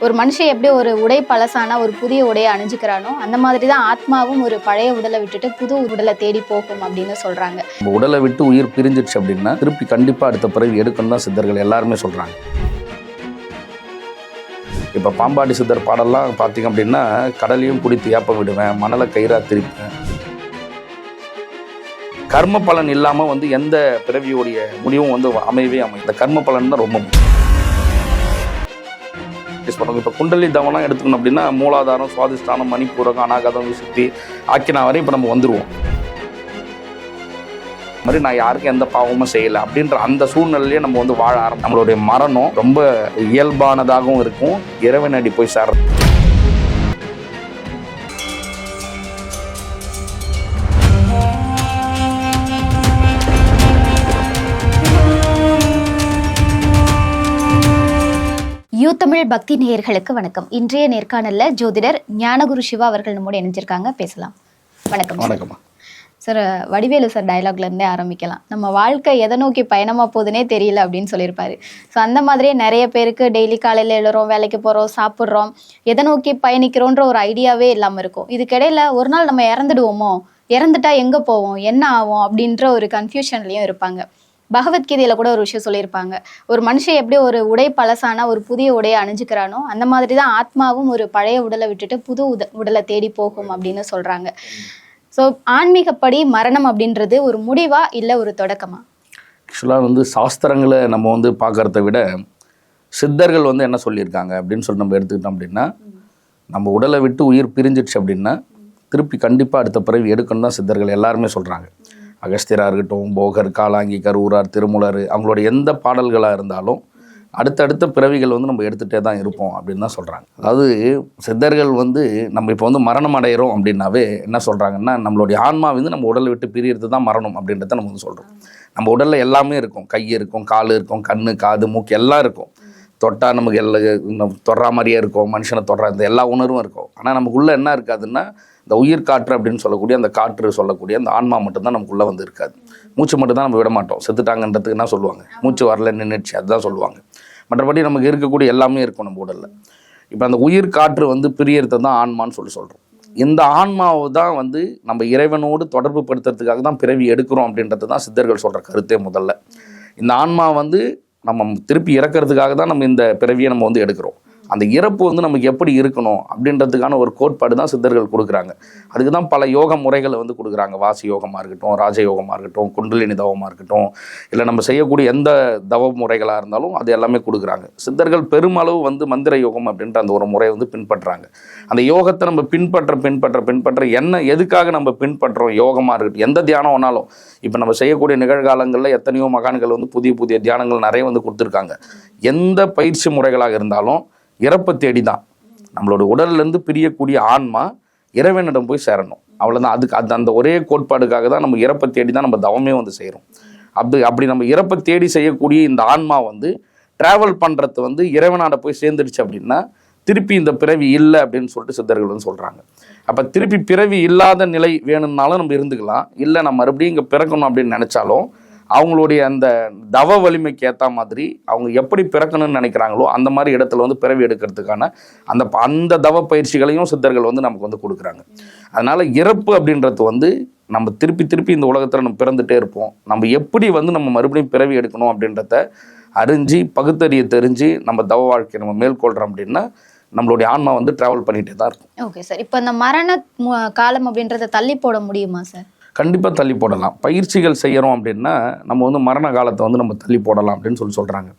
ஒரு மனுஷன் எப்படி ஒரு உடை பழசானா ஒரு புதிய உடையை அணிஞ்சுக்கிறானோ அந்த மாதிரி தான் ஆத்மாவும் ஒரு பழைய உடலை விட்டுட்டு புது உடலை தேடி போகும் அப்படின்னு சொல்றாங்க. உடலை விட்டு உயிர் பிரிஞ்சிடுச்சு அப்படின்னா திருப்பி கண்டிப்பா அடுத்த பிறவி எடுக்கணும் தான் சித்தர்கள் எல்லாருமே சொல்றாங்க. இப்போ பாம்பாடி சித்தர் பாடல்லாம் பார்த்தீங்க அப்படின்னா, கடலையும் குடித்து ஏப்ப விடுவேன், மணலை கயிறா திருப்பேன். கர்ம பலன் இல்லாமல் எந்த பிறவியுடைய முடிவும் அமையவே அமையும். இந்த கர்ம பலன் தான் ரொம்ப முக்கியம். இப்போ குண்டலி தவனம் எடுத்துக்கணும் அப்படின்னா மூலாதாரம், சுவாதிஷ்டானம், மணிப்பூரகம், அநாகதம், விசுத்தி, ஆக்கினா வரை இப்போ நம்ம வந்துடுவோம். மாதிரி நான் யாருக்கும் எந்த பாவமும் செய்யலை அப்படின்ற அந்த சூழ்நிலையிலேயே நம்ம வாழ ஆரம்பம். நம்மளுடைய மரணம் ரொம்ப இயல்பானதாகவும் இருக்கும். இறைவனடி போய் சேர்றது. யூ தமிழ் பக்தி நேயர்களுக்கு வணக்கம். இன்றைய நேர்காணல்ல ஜோதிடர் ஞானகுரு சிவா அவர்கள் நம்மோடு இணைஞ்சிருக்காங்க. பேசலாம். வணக்கம். வணக்கம் சார். வடிவேலு சார் டயலாக்ல இருந்தே ஆரம்பிக்கலாம். நம்ம வாழ்க்கை எதை நோக்கி பயணமா போகுதுன்னே தெரியல அப்படின்னு சொல்லியிருப்பாரு. ஸோ அந்த மாதிரியே நிறைய பேருக்கு டெய்லி காலையில் எழுறோம், வேலைக்கு போகிறோம், சாப்பிட்றோம், எதை நோக்கி பயணிக்கிறோன்ற ஒரு ஐடியாவே இல்லாமல் இருக்கும். இதுக்கிடையில ஒரு நாள் நம்ம இறந்துடுவோமோ, இறந்துட்டா எங்கே போவோம், என்ன ஆகும் அப்படின்ற ஒரு கன்ஃபியூஷன்லையும் இருப்பாங்க. பகவத்கீதையில கூட ஒரு விஷயம் சொல்லியிருப்பாங்க. ஒரு மனுஷன் எப்படி ஒரு உடை பழசானா ஒரு புதிய உடையை அணிஞ்சுக்கிறானோ அந்த மாதிரி தான் ஆத்மாவும் ஒரு பழைய உடலை விட்டுட்டு புது உடலை தேடி போகும் அப்படின்னு சொல்றாங்க. ஸோ ஆன்மீகப்படி மரணம் அப்படின்றது ஒரு முடிவா இல்லை ஒரு தொடக்கமா? ஆக்சுவலாக சாஸ்திரங்களை நம்ம பார்க்கறத விட சித்தர்கள் என்ன சொல்லியிருக்காங்க அப்படின்னு சொல்லி நம்ம எடுத்துக்கிட்டோம் அப்படின்னா, நம்ம உடலை விட்டு உயிர் பிரிஞ்சிடுச்சு அப்படின்னா திருப்பி கண்டிப்பாக அடுத்த பிறவி எடுக்கணும் தான் சித்தர்கள் எல்லாருமே சொல்கிறாங்க. அகஸ்தியராக இருக்கட்டும், போகர், காலாங்கி, கரூரார், திருமூலர், அவங்களோட எந்த பாடல்களாக இருந்தாலும் அடுத்தடுத்த பிறவிகள் நம்ம எடுத்துகிட்டே தான் இருப்போம் அப்படின்னு தான் சொல்கிறாங்க. அதாவது சித்தர்கள் நம்ம இப்போ மரணம் அடைகிறோம் அப்படின்னாவே என்ன சொல்கிறாங்கன்னா, நம்மளுடைய ஆன்மா நம்ம உடலை விட்டு பிரியறது தான் மரணம் அப்படின்றத நம்ம சொல்கிறோம். நம்ம உடலில் எல்லாமே இருக்கும். கை இருக்கும், கால் இருக்கும், கண், காது, மூக்கு எல்லாம் இருக்கும். தொட்டால் நமக்கு எல்லாம் தொடுற மாதிரியே இருக்கும். மனுஷனை தொடுற அந்த எல்லா உணர்வும் இருக்கும். ஆனால் நமக்குள்ளே என்ன இருக்காதுன்னா, இந்த உயிர் காற்று அப்படின்னு சொல்லக்கூடிய அந்த காற்று சொல்லக்கூடிய அந்த ஆன்மா மட்டும்தான் நமக்குள்ளே இருக்காது. மூச்சு மட்டும்தான் நம்ம விட மாட்டோம். செத்துட்டாங்கன்றதுக்கு என்ன சொல்லுவாங்க, மூச்சு வரல, நின்றுச்சு, அதுதான் சொல்லுவாங்க. மற்றபடி நமக்கு இருக்கக்கூடிய எல்லாமே இருக்கும் நம்ம உடலில். இப்போ அந்த உயிர் காற்று பிரியறது தான் ஆன்மான்னு சொல்கிறோம். இந்த ஆன்மாவை தான் நம்ம இறைவனோடு தொடர்பு படுத்துறதுக்காக தான் பிறவி எடுக்கிறோம் அப்படின்றது தான் சித்தர்கள் சொல்கிற கருத்தே. முதல்ல இந்த ஆன்மா நம்ம திருப்பி இறக்கிறதுக்காக தான் நம்ம இந்த பிறவியை நம்ம எடுக்கிறோம். அந்த இறப்பு நமக்கு எப்படி இருக்கணும் அப்படின்றதுக்கான ஒரு கோட்பாடு தான் சித்தர்கள் கொடுக்குறாங்க. அதுக்கு தான் பல யோக முறைகளை கொடுக்குறாங்க. வாசி யோகமாக இருக்கட்டும், ராஜயோகமாக இருக்கட்டும், குண்டலினி தவமாக இருக்கட்டும், இல்லை நம்ம செய்யக்கூடிய எந்த தவ முறைகளாக இருந்தாலும் அது எல்லாமே கொடுக்குறாங்க. சித்தர்கள் பெருமளவு மந்திர யோகம் அப்படின்ற அந்த ஒரு முறையை பின்பற்றுறாங்க. அந்த யோகத்தை நம்ம பின்பற்ற என்ன எதுக்காக நம்ம பின்பற்றுறோம், யோகமாக இருக்கட்டும், எந்த தியானம் வேணாலும். இப்போ நம்ம செய்யக்கூடிய நிகழ்காலங்களில் எத்தனையோ மகான்கள் புதிய புதிய தியானங்கள் நிறைய கொடுத்துருக்காங்க. எந்த பயிற்சி முறைகளாக இருந்தாலும் இறப்பை தேடி தான். நம்மளோட உடல்லேருந்து பிரியக்கூடிய ஆன்மா இறைவனிடம் போய் சேரணும், அவ்வளோதான். அதுக்கு அந்த ஒரே கோட்பாடுக்காக தான் நம்ம இறப்பை தேடி தான் நம்ம தவமே செய்கிறோம். அப்படி நம்ம இறப்பை தேடி செய்யக்கூடிய இந்த ஆன்மா ட்ராவல் பண்ணுறது இறைவனாட போய் சேர்ந்துடுச்சு அப்படின்னா திருப்பி இந்த பிறவி இல்லை அப்படின்னு சொல்லிட்டு சித்தர்கள் சொல்கிறாங்க. அப்போ திருப்பி பிறவி இல்லாத நிலை வேணும்னாலும் நம்ம இருந்துக்கலாம். இல்லை நம்ம மறுபடியும் இங்கே பிறக்கணும் அப்படின்னு நினச்சாலும் அவங்களுடைய அந்த தவ வலிமைக்கு ஏற்ற மாதிரி அவங்க எப்படி பிறக்கணும்னு நினைக்கிறாங்களோ அந்த மாதிரி இடத்துல பிறவி எடுக்கிறதுக்கான அந்த தவ பயிற்சிகளையும் சித்தர்கள் நமக்கு கொடுக்குறாங்க. அதனால் இறப்பு அப்படின்றது நம்ம திருப்பி இந்த உலகத்தில் நம்ம பிறந்துகிட்டே இருப்போம். நம்ம எப்படி நம்ம மறுபடியும் பிறவி எடுக்கணும் அப்படின்றத அறிஞ்சு பகுத்தறிய தெரிஞ்சு நம்ம தவ வாழ்க்கையை நம்ம மேற்கொள்கிறோம் அப்படின்னா நம்மளுடைய ஆன்மா ட்ராவல் பண்ணிகிட்டே தான் இருக்கும். Okay sir. இப்போ இந்த மரண காலம் அப்படின்றத தள்ளி போட முடியுமா சார்? கண்டிப்பாக தள்ளி போடலாம். பயிற்சிகள் செய்கிறோம் அப்படின்னா நம்ம மரண காலத்தை நம்ம தள்ளி போடலாம் அப்படின்னு சொல்கிறாங்க.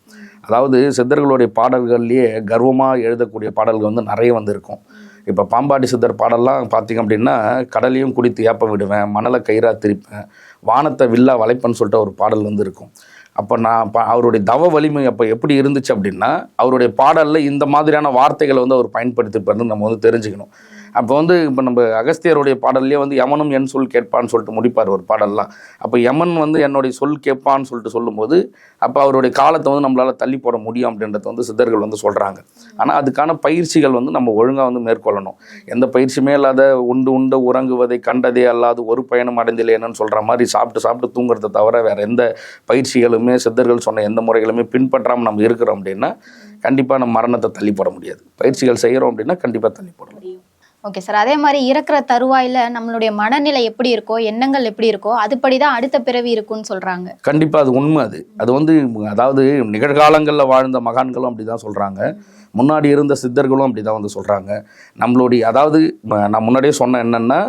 அதாவது சித்தர்களுடைய பாடல்கள்லேயே கர்வமாக எழுதக்கூடிய பாடல்கள் நிறைய இருக்கும். இப்போ பாம்பாடி சித்தர் பாடல்லாம் பார்த்திங்க அப்படின்னா, கடலையும் குடித்து ஏப்ப விடுவேன், மணலை கயிறா திருப்பேன், வானத்தை வில்லா வளைப்பன்னு சொல்லிட்டு ஒரு பாடல் இருக்கும். அப்போ அவருடைய தவ வலிமை அப்போ எப்படி இருந்துச்சு அப்படின்னா, அவருடைய பாடலில் இந்த மாதிரியான வார்த்தைகளை அவர் பயன்படுத்திப்பாருன்னு நம்ம தெரிஞ்சுக்கணும். அப்போ வந்து இப்போ நம்ம அகஸ்தியருடைய பாடல்லையே வந்து யமனும் என் சொல் கேட்பான்னு சொல்லிட்டு முடிப்பார் ஒரு பாடல்லாம். அப்போ யமன் வந்து என்னுடைய சொல் கேட்பான்னு சொல்லிட்டு சொல்லும்போது அப்போ அவருடைய காலத்தை வந்து நம்மளால் தள்ளி போட முடியும் அப்படின்றத வந்து சித்தர்கள் வந்து சொல்கிறாங்க. ஆனால் அதுக்கான பயிற்சிகள் வந்து நம்ம ஒழுங்காக வந்து மேற்கொள்ளணும். எந்த பயிற்சியுமே இல்லாத உண்டு உறங்குவதை கண்டதே அல்லாது ஒரு பயணம் அடைந்தில்லைன்னு சொல்கிற மாதிரி சாப்பிட்டு தூங்குறதை தவிர வேறு எந்த பயிற்சிகளுமே சித்தர்கள் சொன்ன எந்த முறைகளுமே பின்பற்றாமல் நம்ம இருக்கிறோம் அப்படின்னா கண்டிப்பாக நம்ம மரணத்தை தள்ளி போட முடியாது. பயிற்சிகள் செய்கிறோம் அப்படின்னா கண்டிப்பாக தள்ளி போடலாம். Okay sir. அதே மாதிரி இறக்குற தருவாயில் நம்மளுடைய மனநிலை எப்படி இருக்கோ, எண்ணங்கள் எப்படி இருக்கோ, அதுபடி தான் அடுத்த பிறவி இருக்குன்னு சொல்கிறாங்க. கண்டிப்பாக அது உண்மை. அது வந்து அதாவது நிகழ்காலங்களில் வாழ்ந்த மகான்களும் அப்படி தான் சொல்கிறாங்க, முன்னாடி இருந்த சித்தர்களும் அப்படி தான் வந்து சொல்கிறாங்க. நம்மளுடைய அதாவது நான் முன்னாடியே சொன்ன என்னென்னா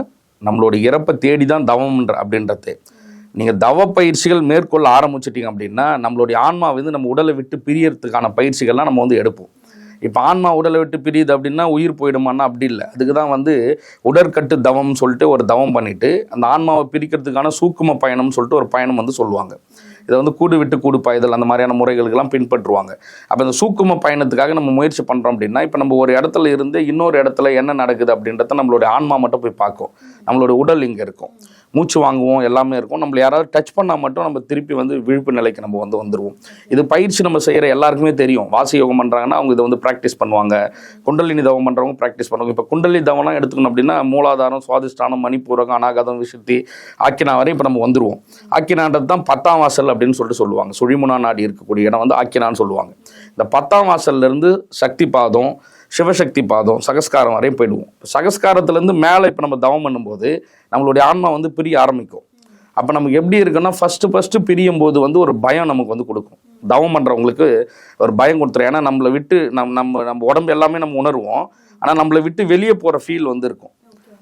நம்மளுடைய இறப்பை தேடி தான் தவம் அப்படின்றது. நீங்கள் தவ பயிற்சிகள் மேற்கொள்ள ஆரம்பிச்சிட்டிங்க அப்படின்னா நம்மளுடைய ஆன்மா வந்து நம்ம உடலை விட்டு பிரியறதுக்கான பயிற்சிகள்லாம் நம்ம வந்து எடுப்போம். இப்போ ஆன்மா உடலை விட்டு பிரியுது அப்படின்னா உயிர் போயிடுமான்னா அப்படி இல்லை. அதுக்கு தான் வந்து உடற்கட்டு தவம்னு சொல்லிட்டு ஒரு தவம் பண்ணிவிட்டு அந்த ஆன்மாவை பிரிக்கிறதுக்கான சூக்கும பயணம்னு சொல்லிட்டு ஒரு பயணம் வந்து சொல்லுவாங்க. இதை வந்து கூடு விட்டு கூடு பாய்தல் அந்த மாதிரியான முறைகளுக்கெல்லாம் பின்பற்றுவாங்க. அப்போ இந்த சூக்கும பயணத்துக்காக நம்ம முயற்சி பண்ணுறோம் அப்படின்னா இப்போ நம்ம ஒரு இடத்துல இருந்து இன்னொரு இடத்துல என்ன நடக்குது அப்படின்றத நம்மளுடைய ஆன்மா மட்டும் போய் பார்க்கும். நம்மளோட உடல் இங்கே இருக்கும், மூச்சு வாங்குவோம், எல்லாமே இருக்கும். நம்மளை யாராவது டச் பண்ணால் மட்டும் நம்ம திருப்பி வந்து விழிப்பு நிலைக்கு நம்ம வந்துடுவோம். இது பயிற்சி நம்ம செய்கிற எல்லாருக்குமே தெரியும். வாசி யோகம் பண்ணுறாங்கன்னா அவங்க இதை வந்து ப்ராக்டிஸ் பண்ணுவாங்க. குண்டலினி தவம் பண்ணுறவங்க ப்ராக்டிஸ் பண்ணுவாங்க. இப்போ குண்டலினி தவம்லாம் எடுத்துக்கணும் அப்படின்னா மூலாதாரம், சுவாதிஷ்டானம், மணிப்பூரகம், அநாகதம், விசுத்தி, ஆக்கினா வரை இப்போ நம்ம வந்துடுவோம். ஆக்கினான்றது தான் 10ஆம் வாசல் அப்படின்னு சொல்லிட்டு சொல்லுவாங்க. சுழிமுனா நாடி இருக்கக்கூடிய இடம் வந்து ஆக்கினான்னு சொல்லுவாங்க. இந்த 10ஆம் வாசல்லேருந்து சக்தி பாதம், சிவசக்தி பாதம், சகஸ்காரம் வரையும் போயிடுவோம். சகஸ்காரத்துலேருந்து மேலே இப்போ நம்ம தவம் பண்ணும்போது நம்மளுடைய ஆன்மா வந்து பிரிய ஆரம்பிக்கும். அப்போ நமக்கு எப்படி இருக்குன்னா ஃபஸ்ட்டு பிரியும் போது வந்து ஒரு பயம் நமக்கு வந்து கொடுக்கும். தவம் பண்ணுறவங்களுக்கு ஒரு பயம் கொடுத்துரும். ஏன்னா நம்மளை விட்டு நம்ம உடம்பு எல்லாமே நம்ம உணர்வோம், ஆனால் நம்மளை விட்டு வெளியே போகிற ஃபீல் வந்து இருக்கும்.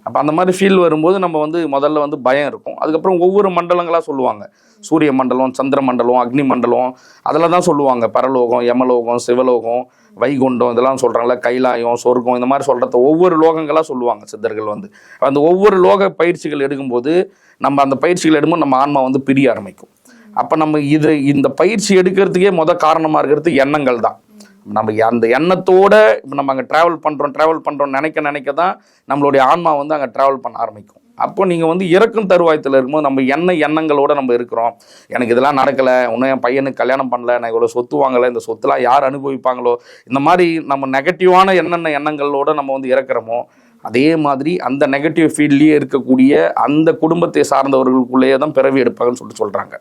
அப்போ அந்த மாதிரி ஃபீல் வரும்போது நம்ம வந்து முதல்ல வந்து பயம் இருக்கும். அதுக்கப்புறம் ஒவ்வொரு மண்டலங்களாக சொல்லுவாங்க. சூரிய மண்டலம், சந்திர மண்டலம், அக்னி மண்டலம், அதெல்லாம் தான் சொல்லுவாங்க. பரலோகம், யமலோகம், சிவலோகம், வைகுண்டம், இதெல்லாம் சொல்கிறாங்களா, கைலாயம், சொர்க்கம், இந்த மாதிரி சொல்கிறத ஒவ்வொரு லோகங்களாக சொல்லுவாங்க சித்தர்கள் வந்து. அந்த ஒவ்வொரு லோக பயிற்சிகள் எடுக்கும்போது நம்ம அந்த பயிற்சிகள் எடுக்கும்போது நம்ம ஆன்மா வந்து பிரிய ஆரம்பிக்கும். அப்போ நம்ம இந்த பயிற்சி எடுக்கிறதுக்கே காரணமாக இருக்கிறது எண்ணங்கள் தான். நம்ம அந்த எண்ணத்தோடு இப்போ நம்ம அங்கே ட்ராவல் பண்ணுறோம் நினைக்க தான் நம்மளுடைய ஆன்மா வந்து அங்கே ட்ராவல் பண்ண ஆரம்பிக்கும். அப்போ நீங்கள் வந்து இறக்கும் தருவாயத்தில் இருக்கும்போது நம்ம எண்ணங்களோடு நம்ம இருக்கிறோம். எனக்கு இதெல்லாம் நடக்கலை, இன்னும் என் பையனுக்கு கல்யாணம் பண்ணல, நான் இவ்வளோ சொத்து வாங்கலை, இந்த சொத்துலாம் யார் அனுபவிப்பாங்களோ, இந்த மாதிரி நம்ம நெகட்டிவான என்னென்ன எண்ணங்களோடு நம்ம வந்து இறக்குறோமோ அதே மாதிரி அந்த நெகட்டிவ் ஃபீல்ட்லேயே இருக்கக்கூடிய அந்த குடும்பத்தை சார்ந்தவர்களுக்குள்ளேயே தான் பிறவி எடுப்பாங்கன்னு சொல்கிறாங்க.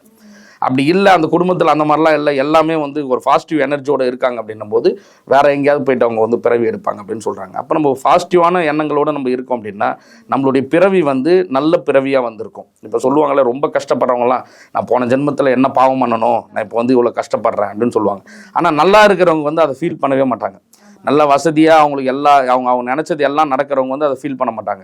அப்படி இல்லை, அந்த குடும்பத்தில் அந்த மாதிரிலாம் இல்லை, எல்லாமே வந்து ஒரு பாசிட்டிவ் எனர்ஜியோடு இருக்காங்க அப்படின்னும் போது வேறு எங்கேயாவது போயிட்டு அவங்க வந்து பிறவி எடுப்பாங்க அப்படின்னு சொல்கிறாங்க. அப்போ நம்ம பாசிட்டிவான எண்ணங்களோடு நம்ம இருக்கோம் அப்படின்னா நம்மளுடைய பிறவி வந்து நல்ல பிறவியாக வந்திருக்கும். இப்போ சொல்லுவாங்களே, ரொம்ப கஷ்டப்படுறவங்களாம் நான் போன ஜென்மத்தில் என்ன பாவம் பண்ணணும், நான் இப்போ வந்து இவ்வளோ கஷ்டப்படுறேன் அப்படின்னு சொல்லுவாங்க. ஆனால் நல்லா இருக்கிறவங்க வந்து அதை ஃபீல் பண்ணவே மாட்டாங்க. நல்ல வசதியாக அவங்களுக்கு அவங்க நினச்சது எல்லாம் நடக்கிறவங்க வந்து அதை ஃபீல் பண்ண மாட்டாங்க.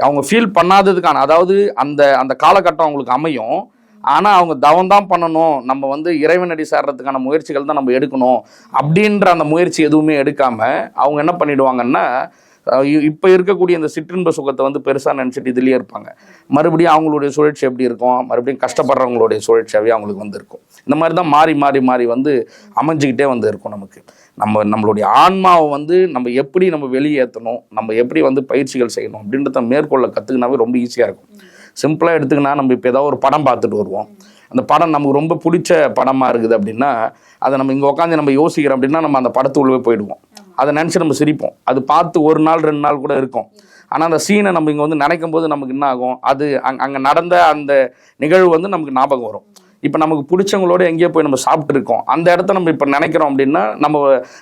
அவங்க ஃபீல் பண்ணாததுக்கான அதாவது அந்த காலகட்டம் அவங்களுக்கு அமையும். ஆனால் அவங்க தவம் தான் பண்ணணும், நம்ம வந்து இறைவனடி சேர்றதுக்கான முயற்சிகள் தான் நம்ம எடுக்கணும் அப்படின்ற அந்த முயற்சி எதுவுமே எடுக்காமல் அவங்க என்ன பண்ணிடுவாங்கன்னா இப்போ இருக்கக்கூடிய இந்த சிற்றின்ப சுகத்தை வந்து பெருசாக நினச்சிட்டு இதுலேயே இருப்பாங்க. மறுபடியும் அவங்களுடைய சுழற்சி எப்படி இருக்கும், மறுபடியும் கஷ்டப்படுறவங்களுடைய சுழற்சியாகவே அவங்களுக்கு வந்து இருக்கும். இந்த மாதிரி தான் மாறி வந்து அமைஞ்சிக்கிட்டே வந்து இருக்கும். நம்மளுடைய ஆன்மாவை வந்து நம்ம எப்படி நம்ம வெளியேற்றணும், நம்ம எப்படி வந்து பயிற்சிகள் செய்யணும் அப்படின்றத மேற்கொள்ள கற்றுக்கினாவே ரொம்ப ஈஸியாக இருக்கும். சிம்பிளாக எடுத்துக்கினா நம்ம இப்போ ஏதாவது ஒரு படம் பார்த்துட்டு வருவோம், அந்த படம் நமக்கு ரொம்ப பிடிச்ச படமாக இருக்குது அப்படின்னா அதை நம்ம இங்கே உட்காந்து நம்ம யோசிக்கிறோம் அப்படின்னா நம்ம அந்த படத்துக்குள்ளே போயிடுவோம். அதை நினச்சி நம்ம சிரிப்போம். அது பார்த்து 1 நாள் 2 நாள் கூட இருக்கும். ஆனால் அந்த சீனை நம்ம இங்கே வந்து நினைக்கும் போது நமக்கு என்ன ஆகும், அது அங்கே நடந்த அந்த நிகழ்வு வந்து நமக்கு ஞாபகம் வரும். இப்போ நமக்கு பிடிச்சவங்களோட எங்கேயோ போய் நம்ம சாப்பிட்ருக்கோம், அந்த இடத்த நம்ம இப்போ நினைக்கிறோம் அப்படின்னா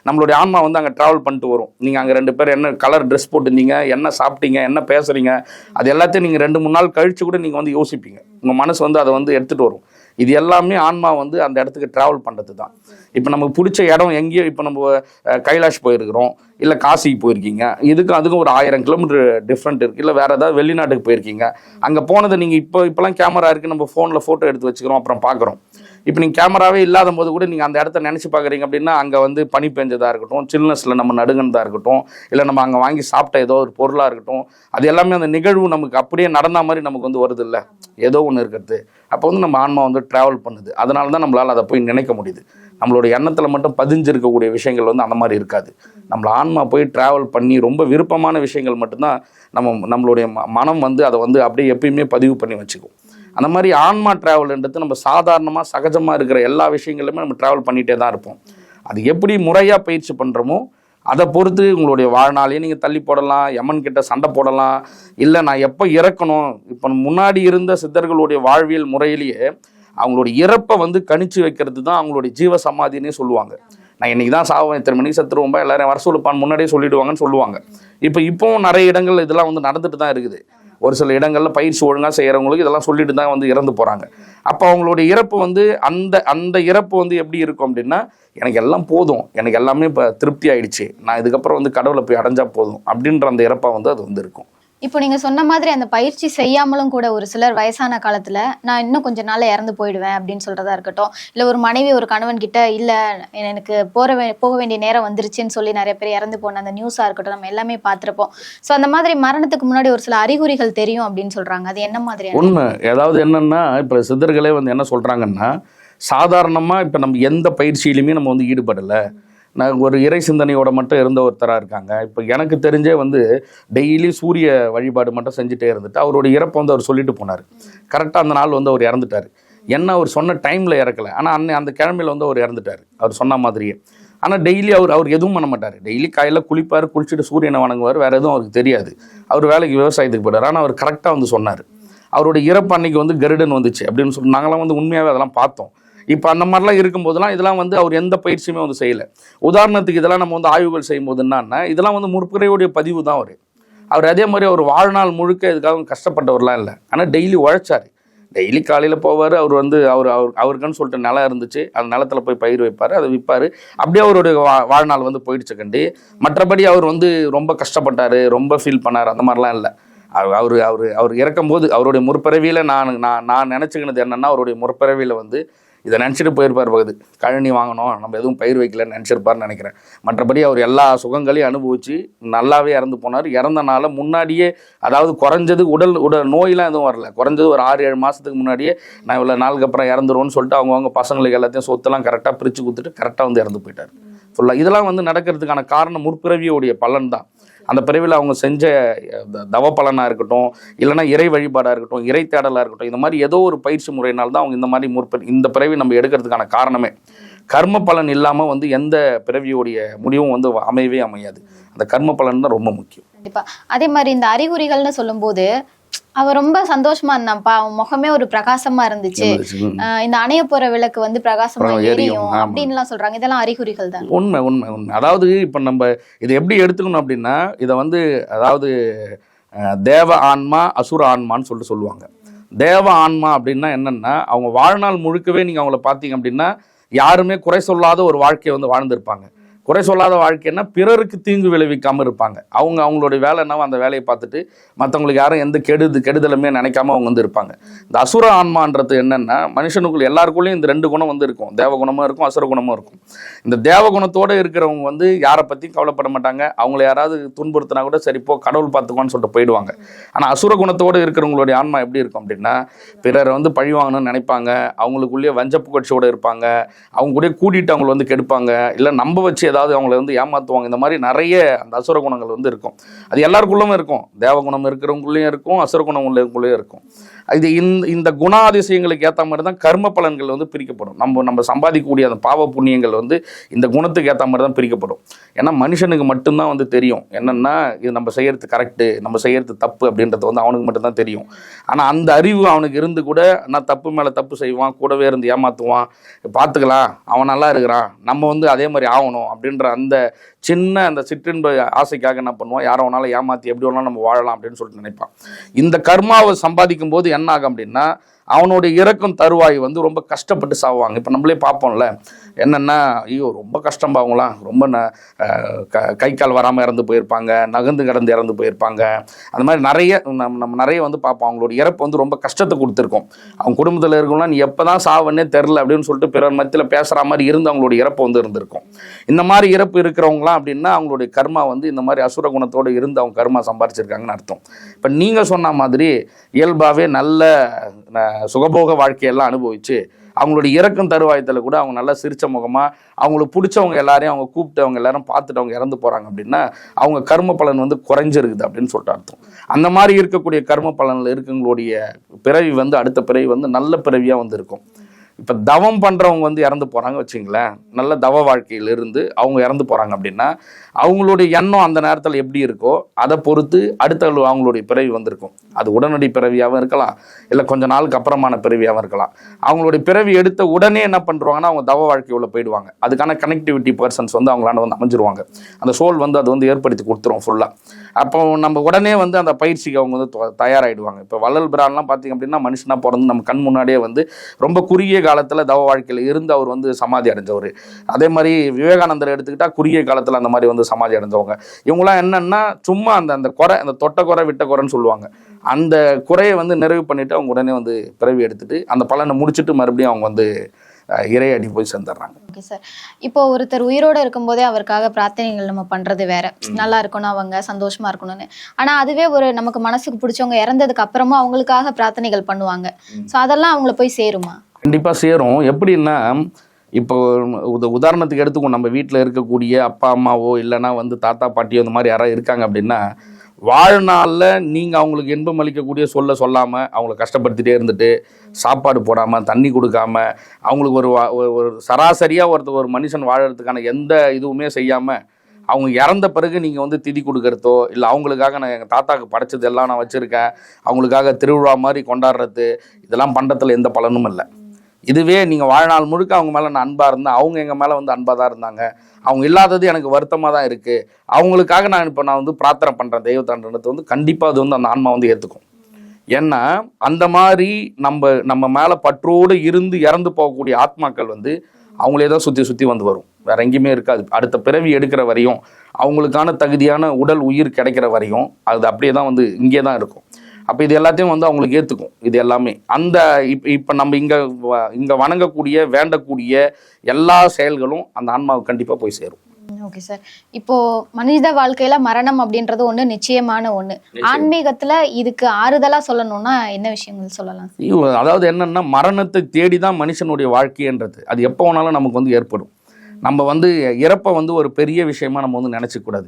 நம்மளுடைய ஆன்மா வந்து அங்கே ட்ராவல் பண்ணிட்டு வரும். நீங்கள் அங்கே 2 பேர் என்ன கலர் ட்ரெஸ் போட்டுருந்தீங்க, என்ன சாப்பிட்டீங்க, என்ன பேசுகிறீங்க, அது எல்லாத்தையும் நீங்கள் 2-3 நாள் கழித்து கூட நீங்கள் வந்து யோசிப்பீங்க. உங்கள் மனசு வந்து அதை வந்து எடுத்துகிட்டு வரும். இது எல்லாமே ஆன்மா வந்து அந்த இடத்துக்கு ட்ராவல் பண்ணுறது தான். இப்போ நமக்கு பிடிச்ச இடம் எங்கேயோ, இப்போ நம்ம கைலாஷ் போயிருக்கிறோம், இல்லை காசிக்கு போயிருக்கீங்க, அதுக்கும் ஒரு 1000 கிலோமீட்டர் டிஃப்ரெண்ட் இருக்குது. இல்லை வேறு ஏதாவது வெளிநாட்டுக்கு போயிருக்கீங்க, அங்கே போனதை நீங்கள் இப்போலாம் கேமரா இருக்குது, நம்ம ஃபோனில் ஃபோட்டோ எடுத்து வச்சுக்கிறோம், அப்புறம் பார்க்குறோம். இப்போ நீங்கள் கேமராவே இல்லாத போது கூட நீங்கள் அந்த இடத்த நினச்சி பார்க்குறீங்க அப்படின்னா அங்கே வந்து பனி பெஞ்சதாக இருக்கட்டும், சில்னஸில் நம்ம நடுங்கனதாக இருக்கட்டும், இல்லை நம்ம அங்கே வாங்கி சாப்பிட்ட ஏதோ ஒரு பொருளாக இருக்கட்டும், அது எல்லாமே அந்த நிகழ்வு நமக்கு அப்படியே நடந்த மாதிரி நமக்கு வந்து வருது இல்லை, ஏதோ ஒன்று இருக்கிறது. அப்போ வந்து நம்ம ஆன்மா வந்து ட்ராவல் பண்ணுது. அதனால தான் நம்மளால் அதை போய் நினைக்க முடியுது. நம்மளுடைய எண்ணத்தில் மட்டும் பதிஞ்சிருக்கக்கூடிய விஷயங்கள் வந்து அந்த மாதிரி இருக்காது. நம்மள ஆன்மா போய் ட்ராவல் பண்ணி ரொம்ப விருப்பமான விஷயங்கள் மட்டும்தான் நம்மளுடைய மனம் வந்து அதை வந்து அப்படியே எப்பயுமே பதிவு பண்ணி வச்சுக்கும். அந்த மாதிரி ஆன்மா ட்ராவல்ன்றது நம்ம சாதாரணமாக சகஜமாக இருக்கிற எல்லா விஷயங்களுமே நம்ம ட்ராவல் பண்ணிகிட்டே தான் இருப்போம். அது எப்படி முறையாக பயிற்சி பண்ணுறோமோ அதை பொறுத்து உங்களுடைய வாழ்நாளையே நீங்கள் தள்ளி போடலாம், யமன் கிட்ட சண்டை போடலாம், இல்லை நான் எப்போ இறக்கணும். இப்போ முன்னாடி இருந்த சித்தர்களுடைய வாழ்வியல் முறையிலேயே அவங்களுடைய இறப்பை வந்து கணிச்சு வைக்கிறது தான் அவங்களுடைய ஜீவ சமாதினே சொல்லுவாங்க. நான் இன்றைக்கி தான் சாவேன், இத்தனை மணிக்கு செத்துருவோம்பா, எல்லாரும் வர சொல்லுப்பான்னு முன்னாடியே சொல்லிடுவாங்கன்னு சொல்லுவாங்க. இப்போவும் நிறைய இடங்கள் இதெல்லாம் வந்து நடந்துட்டு தான் இருக்குது. ஒரு சில இடங்களில் பயிற்சி ஒழுங்காக செய்கிறவங்களுக்கு இதெல்லாம் சொல்லிட்டு தான் வந்து இறந்து போகிறாங்க. அப்போ அவங்களுடைய இறப்பு வந்து அந்த இறப்பு வந்து எப்படி இருக்கும் அப்படின்னா, எனக்கு எல்லாம் போதும், எனக்கு எல்லாமே இப்போ திருப்தி ஆயிடுச்சு, நான் இதுக்கப்புறம் வந்து கடவுளை போய் அடைஞ்சா போதும் அப்படின்ற அந்த இறப்பாக வந்து அது வந்து இருக்கும். இப்போ நீங்கள் சொன்ன மாதிரி அந்த பயிற்சி செய்யாமலும் கூட ஒரு சிலர் வயசான காலத்தில் நான் இன்னும் கொஞ்சம் நாள் இறந்து போயிடுவேன் அப்படின்னு சொல்கிறதா இருக்கட்டும், இல்லை ஒரு மனைவி ஒரு கணவன் கிட்ட இல்லை எனக்கு போக வேண்டிய நேரம் வந்துருச்சுன்னு சொல்லி நிறைய பேர் இறந்து போன அந்த நியூஸாக இருக்கட்டும் நம்ம எல்லாமே பார்த்துருப்போம். ஸோ அந்த மாதிரி மரணத்துக்கு முன்னாடி ஒரு சில அறிகுறிகள் தெரியும் அப்படின்னு சொல்கிறாங்க. அது என்ன மாதிரி உண்மை? ஏதாவது என்னென்னா இப்போ சித்தர்களே வந்து என்ன சொல்கிறாங்கன்னா, சாதாரணமாக இப்போ நம்ம எந்த பயிற்சியிலுமே நம்ம வந்து ஈடுபடலை, நான் ஒரு இறை சிந்தனையோட மட்டும் இருந்த ஒருத்தராக இருக்காங்க. இப்போ எனக்கு தெரிஞ்சே வந்து டெய்லி சூரிய வழிபாடு மட்டும் செஞ்சுட்டே இருந்துட்டு அவருடைய இறப்பை வந்து அவர் சொல்லிட்டு போனார். கரெக்டாக அந்த நாள் வந்து அவர் இறந்துட்டார். என்ன அவர் சொன்ன டைமில் இறக்கலை, ஆனால் அந்த கிழமையில் வந்து அவர் இறந்துட்டார் அவர் சொன்ன மாதிரியே. ஆனால் டெய்லி அவர் எதுவும் பண்ண மாட்டார். டெய்லி காலையில் குளிப்பார், குளிச்சுட்டு சூரியனை வணங்குவார், வேறு எதுவும் அவருக்கு தெரியாது. அவர் வேலைக்கு விவசாயத்துக்கு போயிட்டார். ஆனால் அவர் கரெக்டாக வந்து சொன்னார். அவருடைய இறப்பு அன்னைக்கு வந்து கருடன் வந்துச்சு அப்படின்னு சொல்லி நாங்களாம் வந்து உண்மையாகவே அதெல்லாம் பார்த்தோம். இப்போ அந்த மாதிரிலாம் இருக்கும்போதெல்லாம் இதெல்லாம் வந்து அவர் எந்த பயிற்சியுமே வந்து செய்யலை. உதாரணத்துக்கு இதெல்லாம் நம்ம வந்து ஆய்வுகள் செய்யும்போது என்னன்னா, இதெல்லாம் வந்து முற்பிறையுடைய பதிவு தான். அவர் அதே மாதிரி அவர் வாழ்நாள் முழுக்க இதுக்காக கஷ்டப்பட்டவர்லாம் இல்லை. ஆனால் டெய்லி உழைச்சார். டெய்லி காலையில் போவார். அவர் வந்து அவருக்குன்னு சொல்லிட்டு நிலம் இருந்துச்சு, அந்த நிலத்தில் போய் பயிர் வைப்பார், அதை விற்பார். அப்படியே அவருடைய வாழ்நாள் வந்து போயிடுச்சு கண்டி. மற்றபடி அவர் வந்து ரொம்ப கஷ்டப்பட்டார், ரொம்ப ஃபீல் பண்ணார், அந்த மாதிரிலாம் இல்லை. அவர் இறக்கும்போது அவருடைய முற்பிறவியில் நான் நினச்சிக்கினது என்னென்னா, அவருடைய முற்பிறவியில் வந்து இதை நினச்சிட்டு போயிருப்பார். பகுதி கழனி வாங்கணும், நம்ம எதுவும் பயிர் வைக்கலன்னு நினச்சிருப்பார்னு நினைக்கிறேன். மற்றபடி அவர் எல்லா சுகங்களையும் அனுபவித்து நல்லாவே இறந்து போனார். இறந்தனால முன்னாடியே, அதாவது குறைஞ்சது உடல் நோயெலாம் எதுவும் வரல, குறைஞ்சது ஒரு 6-7 மாதத்துக்கு முன்னாடியே நான் இவ்வளோ நாளுக்கு அப்புறம் இறந்துருவோன்னு சொல்லிட்டு அவங்கவுங்க பசங்களுக்கு எல்லாத்தையும் சொத்தெல்லாம் கரெக்டாக பிரித்து கொடுத்துட்டு கரெக்டாக வந்து இறந்து போயிட்டார் ஃபுல்லாக. இதெல்லாம் வந்து நடக்கிறதுக்கான காரணம் முற்பிறவியோடைய பலன் தான். அந்த பிறவியில் அவங்க செஞ்ச தவ பலனாக இருக்கட்டும், இல்லைனா இறை வழிபாடாக இருக்கட்டும், இறை தேடலாக இருக்கட்டும், இந்த மாதிரி ஏதோ ஒரு பயிற்சி முறையினால்தான் அவங்க இந்த மாதிரி இந்த பிறவி நம்ம எடுக்கிறதுக்கான காரணமே. கர்ம பலன் இல்லாமல் வந்து எந்த பிறவியோடைய முடிவும் வந்து அமையாது. அந்த கர்ம பலன் தான் ரொம்ப முக்கியம். கண்டிப்பாக. அதே மாதிரி இந்த அறிகுறிகள்னு சொல்லும்போது அவர் ரொம்ப சந்தோஷமா இருந்தான்ப்பா, அவன் முகமே ஒரு பிரகாசமா இருந்துச்சு, இந்த அணைய போற விளக்கு வந்து பிரகாசமா எரியும் அப்படின்லாம் சொல்றாங்க. இதெல்லாம் அறிகுறிகள் தான். உண்மை. அதாவது இப்போ நம்ம இதை எப்படி எடுத்துக்கணும் அப்படின்னா, இதை வந்து அதாவது தேவ ஆன்மா அசுர ஆன்மான்னு சொல்லுவாங்க. தேவ ஆன்மா அப்படின்னா என்னன்னா, அவங்க வாழ்நாள் முழுக்கவே நீங்கள் அவங்கள பார்த்தீங்க அப்படின்னா யாருமே குறை சொல்லாத ஒரு வாழ்க்கையை வந்து வாழ்ந்திருப்பாங்க. குறை சொல்லாத வாழ்க்கைன்னா பிறருக்கு தீங்கு விளைவிக்காமல் இருப்பாங்க. அவங்களுடைய வேலை என்னவோ அந்த வேலையை பார்த்துட்டு மற்றவங்களுக்கு யாரும் எந்த கெடுதலுமே நினைக்காம அவங்க வந்து இருப்பாங்க. இந்த அசுர ஆன்மான்றது என்னென்னா, மனுஷனுக்குள்ள எல்லாருக்குள்ளேயும் இந்த 2 குணம் வந்து இருக்கும். தேவகுணமும் இருக்கும், அசுர குணமும் இருக்கும். இந்த தேவகுணத்தோடு இருக்கிறவங்க வந்து யாரை பற்றியும் கவலைப்பட மாட்டாங்க. அவங்கள யாராவது துன்புறுத்தினா கூட சரி போ கடவுள் பார்த்துக்குவான்னு சொல்லிட்டு போயிடுவாங்க. ஆனால் அசுர குணத்தோடு இருக்கிறவங்களுடைய ஆன்மா எப்படி இருக்கும் அப்படின்னா, பிறரை வந்து பழி வாங்கணும்னு நினைப்பாங்க, அவங்களுக்குள்ளேயே வஞ்சப்பு கட்சியோடு இருப்பாங்க, அவங்க கூட கூட்டிகிட்டு அவங்களை வந்து கெடுப்பாங்க, இல்லை நம்ப வச்சு ஏதாவது அவங்களை வந்து ஏமாற்றுவாங்க. இந்த மாதிரி நிறைய அந்த அசுர குணங்கள் வந்து இருக்கும். அது எல்லாருக்குள்ளும் இருக்கும். தேவகுணம் இருக்கிறவங்களும் இருக்கும், அசுர குணம் உள்ளவங்களும் இருக்கும். இது இந்த குணாதிசயங்களுக்கு ஏற்ற மாதிரி தான் கர்ம பலன்கள் வந்து பிரிக்கப்படும். நம்ம சம்பாதிக்கக்கூடிய அந்த பாவ புண்ணியங்கள் வந்து இந்த குணத்துக்கு ஏற்ற மாதிரி தான் பிரிக்கப்படும். ஏன்னா மனுஷனுக்கு மட்டும்தான் வந்து தெரியும் என்னென்னா, இது நம்ம செய்யறது கரெக்டு, நம்ம செய்யறது தப்பு அப்படின்றது வந்து அவனுக்கு மட்டும்தான் தெரியும். ஆனால் அந்த அறிவு அவனுக்கு இருந்து கூட நான் தப்பு மேலே தப்பு செய்வான், கூடவே இருந்து ஏமாற்றுவான், பார்த்துக்கலாம் அவன் நல்லா இருக்கிறான், நம்ம வந்து அதே மாதிரி ஆகணும் அப்படின்ற அந்த சின்ன அந்த சிற்றின்ப ஆசைக்காக என்ன பண்ணுவான், யாரை வேணாலும் ஏமாற்றி எப்படி வேணாலும் நம்ம வாழலாம் அப்படின்னு சொல்லிட்டு நினைப்பான். இந்த கர்மாவை சம்பாதிக்கும் போது என்ன ஆகும் அப்படின்னா, அவனுடைய இறக்கும் தருவாய் வந்து ரொம்ப கஷ்டப்பட்டு சாவாங்க. இப்போ நம்மளே பார்ப்போம்ல, என்னென்னா ஐயோ ரொம்ப கஷ்டம் அவங்களாம், ரொம்ப கை கால் வராமல் இறந்து போயிருப்பாங்க, நகர்ந்து கடந்து இறந்து போயிருப்பாங்க. அந்த மாதிரி நம்ம நிறைய வந்து பார்ப்போம். அவங்களோட இறப்பு வந்து ரொம்ப கஷ்டத்தை கொடுத்துருக்கோம். அவங்க குடும்பத்தில் இருக்கவங்களாம் நீ எப்போ தான் சாவன்னே தெரில அப்படின்னு சொல்லிட்டு பிறர் மத்தியில் பேசுகிற மாதிரி இருந்து அவங்களோட இறப்பு வந்து இருந்திருக்கும். இந்த மாதிரி இறப்பு இருக்கிறவங்களாம் அப்படின்னா அவங்களுடைய கர்மா வந்து இந்த மாதிரி அசுர குணத்தோடு இருந்து அவங்க கர்மா சம்பாரிச்சிருக்காங்கன்னு அர்த்தம். இப்போ நீங்கள் சொன்ன மாதிரி இயல்பாகவே நல்ல சுகபோக வாழ்க்கையெல்லாம் அனுபவிச்சு அவங்களுடைய இறக்கும் தருவாயத்தில் கூட அவங்க நல்லா சிரிச்ச முகமாக அவங்களுக்கு பிடிச்சவங்க எல்லாரையும் அவங்க கூப்பிட்டு அவங்க எல்லாரும் பார்த்துட்டு அவங்க இறந்து போகிறாங்க அப்படின்னா அவங்க கர்ம பலன் வந்து குறைஞ்சிருக்குது அப்படின்னு சொல்லிட்டு அர்த்தம். அந்த மாதிரி இருக்கக்கூடிய கர்ம பலனில் இருக்கவங்களுடைய பிறவி வந்து அடுத்த பிறவி வந்து நல்ல பிறவியாக வந்து இருக்கும். இப்போ தவம் பண்ணுறவங்க வந்து இறந்து போகிறாங்க வச்சுங்களேன், நல்ல தவ வாழ்க்கையில் இருந்து அவங்க இறந்து போகிறாங்க அப்படின்னா அவங்களுடைய எண்ணம் அந்த நேரத்தில் எப்படி இருக்கோ அதை பொறுத்து அடுத்த அவங்களுடைய பிறவி வந்திருக்கும். அது உடனடி பிறவியாகவும் இருக்கலாம், இல்லை கொஞ்ச நாளுக்கு அப்புறமான பிறவியாகவும் இருக்கலாம். அவங்களுடைய பிறவி எடுத்த உடனே என்ன பண்ணுறாங்கன்னா அவங்க தவ வாழ்க்கையுள்ள போயிடுவாங்க. அதுக்கான கனெக்டிவிட்டி பர்சன்ஸ் வந்து அவங்களால வந்து அமைஞ்சிருவாங்க. அந்த சோல் வந்து அது வந்து ஏற்படுத்தி கொடுத்துரும் ஃபுல்லாக. அப்போ நம்ம உடனே வந்து அந்த பயிற்சிக்கு அவங்க வந்து தயாராகிடுவாங்க. இப்போ வள்ளல் பிரான்லாம் பார்த்திங்க அப்படின்னா மனுஷனாக பிறந்து நம்ம கண் முன்னாடியே வந்து ரொம்ப குறுகிய காலத்தில் தவ வாழ்க்கையில் இருந்து அவர் வந்து சமாதி அடைஞ்சவர். அதே மாதிரி விவேகானந்தர் எடுத்துக்கிட்டால் குறுகிய காலத்தில் அந்த மாதிரி வந்து சமாதி அடைஞ்சவங்க. இவங்களாம் என்னன்னா சும்மா அந்த குறை, அந்த தொட்ட குறை விட்ட குறைன்னு சொல்லுவாங்க, அந்த குறையை வந்து நிறைவு பண்ணிவிட்டு அவங்க உடனே வந்து பிறவி எடுத்துட்டு அந்த பலனை முடிச்சுட்டு மறுபடியும் அவங்க வந்து இறையடி போய் சேர்ந்துடுறாங்க. ஓகே சார், இப்போ ஒருத்தர் உயிரோடு இருக்கும்போதே அவருக்காக பிரார்த்தனைகள் நம்ம பண்றது வேற, நல்லா இருக்கணும், அவங்க சந்தோஷமா இருக்கணும்னு. ஆனா அதுவே ஒரு நமக்கு மனசுக்கு பிடிச்சவங்க இறந்ததுக்கு அப்புறமா அவங்களுக்காக பிரார்த்தனைகள் பண்ணுவாங்க. ஸோ அதெல்லாம் அவங்கள போய் சேருமா? கண்டிப்பாக சேரும். எப்படின்னா இப்போ உதாரணத்துக்கு எடுத்துக்கோ, நம்ம வீட்டில் இருக்கக்கூடிய அப்பா அம்மாவோ இல்லைன்னா வந்து தாத்தா பாட்டியோ இந்த மாதிரி யாராவது இருக்காங்க அப்படின்னா வாழ்நாளில் நீங்கள் அவங்களுக்கு இன்பம் அளிக்கக்கூடிய சொல்லாமல் அவங்கள கஷ்டப்படுத்திகிட்டே இருந்துட்டு சாப்பாடு போடாமல் தண்ணி கொடுக்காம அவங்களுக்கு ஒரு சராசரியாக ஒரு மனுஷன் வாழறதுக்கான எந்த இதுவுமே செய்யாமல் அவங்க இறந்த பிறகு நீங்கள் வந்து திதி கொடுக்கறதோ இல்லை அவங்களுக்காக நான் எங்கள் தாத்தாவுக்கு படைச்சது எல்லாம் நான் வச்சுருக்கேன் அவங்களுக்காக திருவிழா மாதிரி கொண்டாடுறது இதெல்லாம் பண்ணுறதுல எந்த பலனும் இல்லை. இதுவே நீங்கள் வாழ்நாள் முழுக்க அவங்க மேலே நான் அன்பாக இருந்தேன், அவங்க எங்கள் மேலே வந்து அன்பாக தான் இருந்தாங்க, அவங்க இல்லாதது எனக்கு வருத்தமாக தான் இருக்குது, அவங்களுக்காக நான் வந்து பிரார்த்தனை பண்ணுறேன் தெய்வத்தாண்டனத்தை வந்து கண்டிப்பாக அது வந்து அந்த ஆன்மா வந்து ஏற்றுக்கும். ஏன்னா அந்த மாதிரி நம்ம மேலே பற்றோடு இருந்து இறந்து போகக்கூடிய ஆத்மாக்கள் வந்து அவங்களே தான் சுற்றி வந்து வரும், வேற எங்கேயுமே இருக்காது. அடுத்த பிறவி எடுக்கிற வரையும் அவங்களுக்கான தகுதியான உடல் உயிர் கிடைக்கிற வரையும் அது அப்படியே தான் வந்து இங்கே தான் இருக்கும். அப்போ இது எல்லாத்தையும் வந்து அவங்களுக்கு ஏற்றுக்கும். இது எல்லாமே அந்த இப்போ நம்ம இங்கே வணங்கக்கூடிய வேண்டக்கூடிய எல்லா செயல்களும் அந்த ஆன்மாவுக்கு கண்டிப்பாக போய் சேரும். ஓகே சார், இப்போ மனித வாழ்க்கையில மரணம் அப்படின்றது ஒண்ணு நிச்சயமான ஒண்ணு. ஆன்மீகத்துல இதுக்கு ஆறுதலா சொல்லணும்னா என்ன விஷயங்கள் சொல்லலாம்? அதாவது என்னன்னா மரணத்தை தேடி தான் மனுஷனுடைய வாழ்க்கைன்றது அது எப்போ வேணாலும் நமக்கு வந்து ஏற்படும். நம்ம வந்து இறப்பை வந்து ஒரு பெரிய விஷயமா நம்ம வந்து நினச்சிக்கூடாது.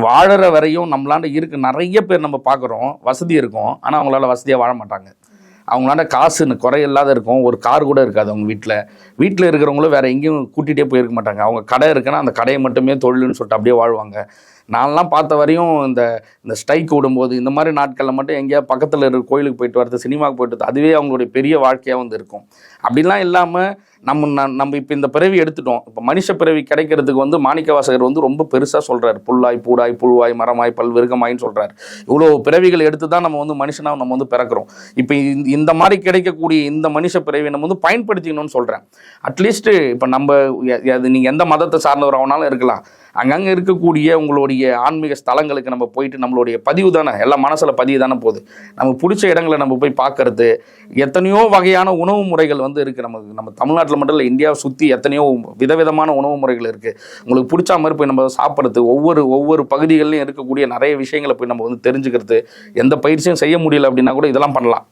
வாழற வரையும் நம்மளாண்ட இருக்கு நிறைய பேர் நம்ம பார்க்குறோம், வசதி இருக்கும், ஆனால் அவங்களால வசதியாக வாழ மாட்டாங்க. அவங்களாண்ட காசுன்னு குறையில்லாத இருக்கும், ஒரு கார் கூட இருக்காது அவங்க வீட்டில் இருக்கிறவங்களும் வேறு எங்கேயும் கூட்டிகிட்டே போயிருக்க மாட்டாங்க. அவங்க கடை இருக்குன்னா அந்த கடையை மட்டுமே தொழில்னு சொல்லிட்டு அப்படியே வாழ்வாங்க. நான்லாம் பார்த்த வரையும் இந்த ஸ்ட்ரைக் விடும்போது இந்த மாதிரி நாட்களில் மட்டும் எங்கேயாவது பக்கத்தில் இருக்கிற கோயிலுக்கு போயிட்டு வரது, சினிமாவுக்கு போயிட்டு வரது, அதுவே அவங்களுடைய பெரிய வாழ்க்கையாக வந்து இருக்கும். அப்படிலாம் இல்லாமல் நம்ம இப்போ இந்த பிறவி எடுத்துட்டோம். இப்போ மனுஷ பிறவி கிடைக்கிறதுக்கு வந்து மாணிக்கவாசகர் வந்து ரொம்ப பெருசாக சொல்கிறார். புல்லாய் பூடாய் புழுவாய் மரமாய் பல்விருகமாயின்னு சொல்கிறார். இவ்வளோ பிறவிகள் எடுத்து தான் நம்ம வந்து மனுஷனாக நம்ம வந்து பிறக்கிறோம். இப்போ இந்த மாதிரி கிடைக்கக்கூடிய இந்த மனுஷ பிறவி நம்ம வந்து பயன்படுத்திக்கணும்னு சொல்கிறேன். அட்லீஸ்ட்டு இப்போ நீங்கள் எந்த மதத்தை சார்ந்தவரானாலும் இருக்கலாம், அங்கங்கே இருக்கக்கூடிய உங்களுடைய ஆன்மீக ஸ்தலங்களுக்கு நம்ம போயிட்டு நம்மளுடைய பதிவு தானே எல்லாம் மனசில் பதிவு தானே போகுது. நம்ம பிடிச்ச இடங்களை நம்ம போய் பார்க்கறது, எத்தனையோ வகையான உணவு முறைகள் வந்து இருக்குது. நம்ம தமிழ்நாட்டில் மட்டும் இல்லை, இந்தியாவை சுற்றி எத்தனையோ விதவிதமான உணவு முறைகள் இருக்குது. உங்களுக்கு பிடிச்ச மாதிரி போய் நம்ம சாப்பிட்றது, ஒவ்வொரு பகுதிகளிலும் இருக்கக்கூடிய நிறைய விஷயங்களை போய் நம்ம வந்து தெரிஞ்சுக்கிறது. எந்த பயிற்சியும் செய்ய முடியல அப்படின்னா கூட இதெல்லாம் பண்ணலாம்.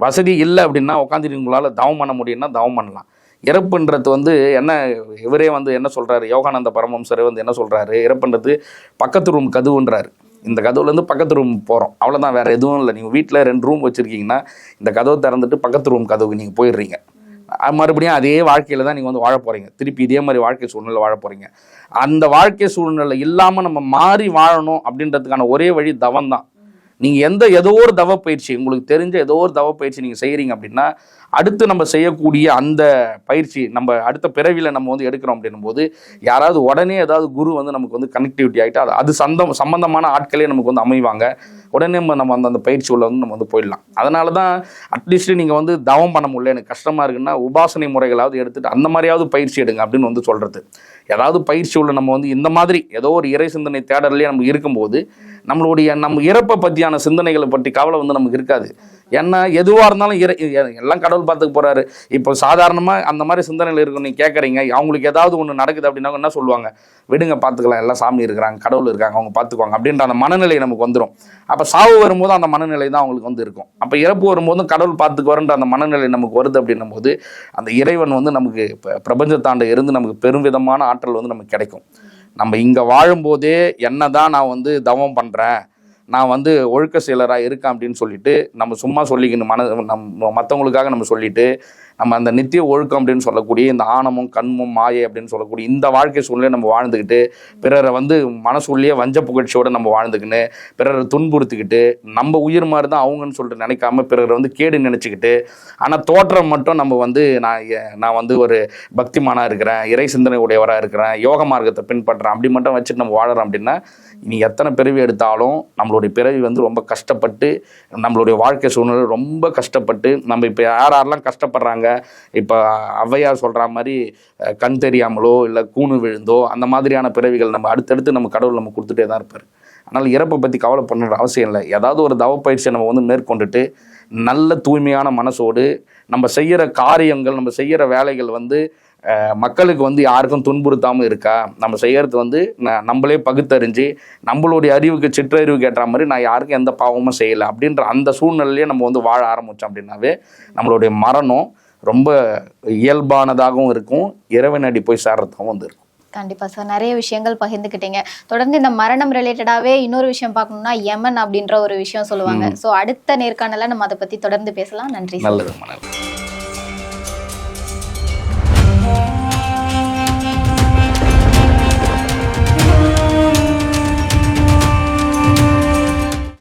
வசதி இல்லை அப்படின்னா உட்காந்துட்டு உங்களால் தவம் பண்ண முடியும்னா தவம் பண்ணலாம். இறப்புன்றது வந்து இவரே வந்து என்ன சொல்கிறாரு, யோகானந்த பரமஹம்சர் வந்து என்ன சொல்கிறாரு, இறப்புன்றது பக்கத்து ரூம் கதவுன்றாரு. இந்த கதவுலேருந்து பக்கத்து ரூம் போகிறோம், அவ்வளோதான், வேறு எதுவும் இல்லை. நீங்கள் வீட்டில் 2 ரூம் வச்சுருக்கீங்கன்னா இந்த கதவை திறந்துட்டு பக்கத்து ரூம் கதவுக்கு நீங்கள் போயிடுறீங்க. மறுபடியும் அதே வாழ்க்கையில் தான் நீங்கள் வந்து வாழ போகிறீங்க. திருப்பி இதே மாதிரி வாழ்க்கை சூழ்நிலை வாழ போகிறீங்க. அந்த வாழ்க்கை சூழ்நிலை இல்லாமல் நம்ம மாறி வாழணும் அப்படின்றதுக்கான ஒரே வழி தவம் தான். நீங்கள் ஏதோ ஒரு தவ பயிற்சி, உங்களுக்கு தெரிஞ்ச ஏதோ ஒரு தவ பயிற்சி நீங்கள் செய்கிறீங்க அப்படின்னா அடுத்து நம்ம செய்யக்கூடிய அந்த பயிற்சி நம்ம அடுத்த பிறவியில் நம்ம வந்து எடுக்கிறோம் அப்படின்னும் போது யாராவது உடனே ஏதாவது குரு வந்து நமக்கு வந்து கனெக்டிவிட்டி ஆகிட்டு அது சம்பந்தமான ஆட்களே நமக்கு வந்து அமைவாங்க. உடனே நம்ம அந்த பயிற்சி உள்ள வந்து நம்ம வந்து போயிடலாம். அதனால தான் அட்லீஸ்ட் நீங்கள் வந்து தவம் பண்ண முடியல, எனக்கு கஷ்டமாக இருக்குன்னா உபாசனை முறைகளாவது எடுத்துகிட்டு அந்த மாதிரியாவது பயிற்சி எடுங்க அப்படின்னு வந்து சொல்கிறது. ஏதாவது பயிற்சி உள்ள நம்ம வந்து இந்த மாதிரி ஏதோ ஒரு இறை சிந்தனை தேடலே நம்ம இருக்கும்போது நம்ம இறப்பை பற்றியான சிந்தனைகளை பற்றி கவலை வந்து நமக்கு இருக்காது. ஏன்னா எதுவாக இருந்தாலும் எல்லாம் கடவுள் பார்த்துக்க போகிறாரு. இப்போ சாதாரணமாக அந்த மாதிரி சிந்தனையில் இருக்கும். நீங்கள் கேட்குறீங்க, அவங்களுக்கு ஏதாவது ஒன்று நடக்குது அப்படின்னா என்ன சொல்லுவாங்க? விடுங்க, பார்த்துக்கலாம், எல்லாம் சாமி இருக்கிறாங்க, கடவுள் இருக்காங்க, அவங்க பார்த்துக்குவாங்க அப்படின்ற அந்த மனநிலை நமக்கு வந்துடும். அப்போ சாவு வரும்போது அந்த மனநிலை தான் அவங்களுக்கு வந்து இருக்கும். அப்போ இறப்பு வரும்போதும் கடவுள் பார்த்துக்குவாருன்ற அந்த மனநிலை நமக்கு வருது அப்படின்னும் போது அந்த இறைவன் வந்து நமக்கு இப்போ பிரபஞ்சத்தாண்ட இருந்து நமக்கு பெருவிதமான ஆற்றல் வந்து நமக்கு கிடைக்கும். நம்ம இங்கே வாழும்போதே என்ன தான் நான் வந்து தவம் பண்ணுறேன், நான் வந்து ஒழுக்க செயலராக இருக்கேன் அப்படின்னு சொல்லிட்டு நம்ம சும்மா சொல்லிக்கணும். நம்ம மற்றவங்களுக்காக நம்ம சொல்லிட்டு நம்ம அந்த நித்திய ஒழுக்கம் அப்படின்னு சொல்லக்கூடிய இந்த ஆணமும் கண்மும் மாயை அப்படின்னு சொல்லக்கூடிய இந்த வாழ்க்கை சூழ்நிலை நம்ம வாழ்ந்துக்கிட்டு பிறரை வந்து மனசுள்ளியே வஞ்ச புகழ்ச்சியோடு நம்ம வாழ்ந்துக்கின்னு பிறரை துன்புறுத்திக்கிட்டு நம்ம உயிர் மாதிரி தான் அவங்கன்னு சொல்லிட்டு நினைக்காம பிறரை வந்து கேடு நினச்சிக்கிட்டு, ஆனால் தோற்றம் மட்டும் நம்ம வந்து நான் வந்து ஒரு பக்திமானாக இருக்கிறேன், இறை சிந்தனை உடையவராக இருக்கிறேன், யோக மார்க்கத்தை பின்பற்றுறேன் அப்படி மட்டும் வச்சுட்டு நம்ம வாழறோம் அப்படின்னா இனி எத்தனை பிறவி எடுத்தாலும் நம்மளுடைய பிறவி வந்து ரொம்ப கஷ்டப்பட்டு, நம்மளுடைய வாழ்க்கை சூழ்நிலை ரொம்ப கஷ்டப்பட்டு, நம்ம இப்போ யாரெல்லாம் கஷ்டப்படுறாங்க, இப்போ ஔவையார் சொல்கிற மாதிரி கண் தெரியாமலோ இல்லை கூணு விழுந்தோ அந்த மாதிரியான பிறவிகள் நம்ம அடுத்தடுத்து நம்ம கடவுள் நம்ம கொடுத்துட்டே தான் இருப்பார். அதனால் இறப்பை பற்றி கவலை பண்ணுற அவசியம் இல்லை. ஏதாவது ஒரு தவப்பயிற்சியை நம்ம வந்து மேற்கொண்டுட்டு நல்ல தூய்மையான மனசோடு நம்ம செய்கிற காரியங்கள், நம்ம செய்கிற வேலைகள் வந்து மக்களுக்கு வந்து யாருக்கும் துன்புறுத்தாமல் இருக்கா, நம்ம செய்கிறது வந்து நம்மளே பகுத்தறிஞ்சு நம்மளுடைய அறிவுக்கு சிற்றறிவுக்கு ஏற்ற மாதிரி நான் யாருக்கும் எந்த பாவமும் செய்யலை அப்படின்ற அந்த சூழ்நிலையிலே நம்ம வந்து வாழ ஆரம்பித்தோம் அப்படின்னாவே நம்மளுடைய மரணம் ரொம்ப இயல்பானதாகவும் இருக்கும், இறைவனடி போய் சேர்றதாகவும் வந்து இருக்கும். கண்டிப்பா சார், நிறைய விஷயங்கள் பகிர்ந்துக்கிட்டீங்க. தொடர்ந்து இந்த மரணம் ரிலேட்டடாவே இன்னொரு விஷயம் பார்க்கணும்னா யமன் அப்படின்ற ஒரு விஷயம் சொல்லுவாங்க. ஸோ அடுத்த நேர்காணல நம்ம அதை பத்தி தொடர்ந்து பேசலாம். நன்றி. நல்லது.